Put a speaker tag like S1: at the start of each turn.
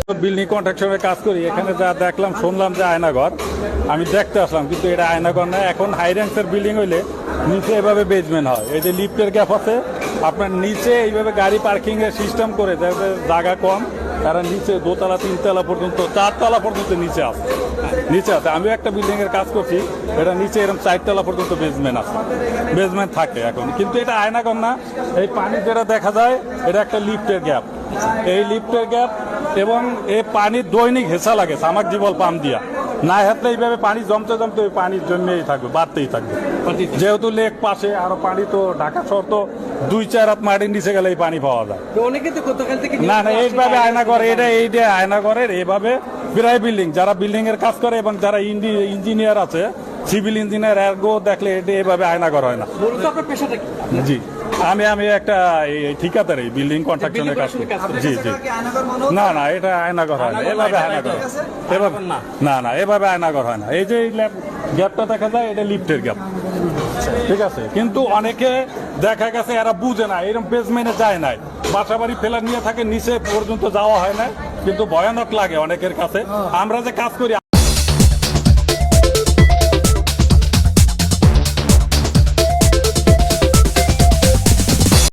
S1: Building কন্ট্রাকশনের কাজ করি, এখানে যা দেখলাম শুনলাম যে আয়নাঘর, আমি দেখতে আসলাম, কিন্তু এটা আয়নাঘর না। এখন হাই র্যাঙ্কসের বিল্ডিং হইলে নিচে এভাবে বেজমেন্ট হয়, এই যে লিফটের গ্যাপ আছে, আপনার নিচে এইভাবে গাড়ি পার্কিং এর সিস্টেম করে, যাদের জায়গা কম তারা নিচে দোতলা তিনতলা পর্যন্ত, চারতলা পর্যন্ত নিচে আছে, নিচে আছে। আমিও একটা বিল্ডিং এর কাজ করছি, এটা নিচে এরকম চারতলা পর্যন্ত বেজমেন্ট আছে, বেজমেন্ট থাকে এখন। কিন্তু এটা আয়নাঘর না, এই পানি যেটা দেখা যায় এটা একটা লিফটের গ্যাপ, এই লিফটের গ্যাপ। এবং এই পানির দৈনিক হেঁচা লাগে সামাক জীবল পাম্প দিয়া, না হাতলে এইভাবে পানি জমতে জমতে ওই পানির জন্যই থাকবে, বাড়তেই থাকবে। যেহেতু লেক পাশে, আরো পানি তো ঢাকা শহর তো 2-4 হাত মাটির নিচে গেলে এই পানি পাওয়া যায়।
S2: অনেকে তো গতকাল থেকে
S1: না না, এইভাবে আয়নাঘর, এইটা আয়নাঘরের এইভাবে প্রায় বিল্ডিং, যারা বিল্ডিং এর কাজ করে এবং যারা ইঞ্জিনিয়ার আছে, সিভিল ইঞ্জিনিয়ার, এরগো দেখলে এটা এইভাবে আয়নাঘর হয় না।
S2: মূলত আপনার পেশাটা কি?
S1: জি, আমি একটা ঠিকাদার, এই বিল্ডিং কন্ট্রাকশনের কাজ করি। জি জি, না না, এটা আয়নাঘর হয় না, এভাবে আয়নাঘর, এভাবে না না, এভাবে আয়নাঘর হয় না। এই যে গ্যাপটা দেখা যায়, এটা লিফটের গ্যাপ, ঠিক আছে। কিন্তু অনেকে দেখা গেছে এরা বুঝে না, এরকম বেসমেন্টে যায় নাই, বাসা বাড়ি ফেলা নিয়ে থাকে, নিচে পর্যন্ত যাওয়া হয় না, কিন্তু ভয়ানক লাগে অনেকের কাছে। আমরা যে কাজ করি,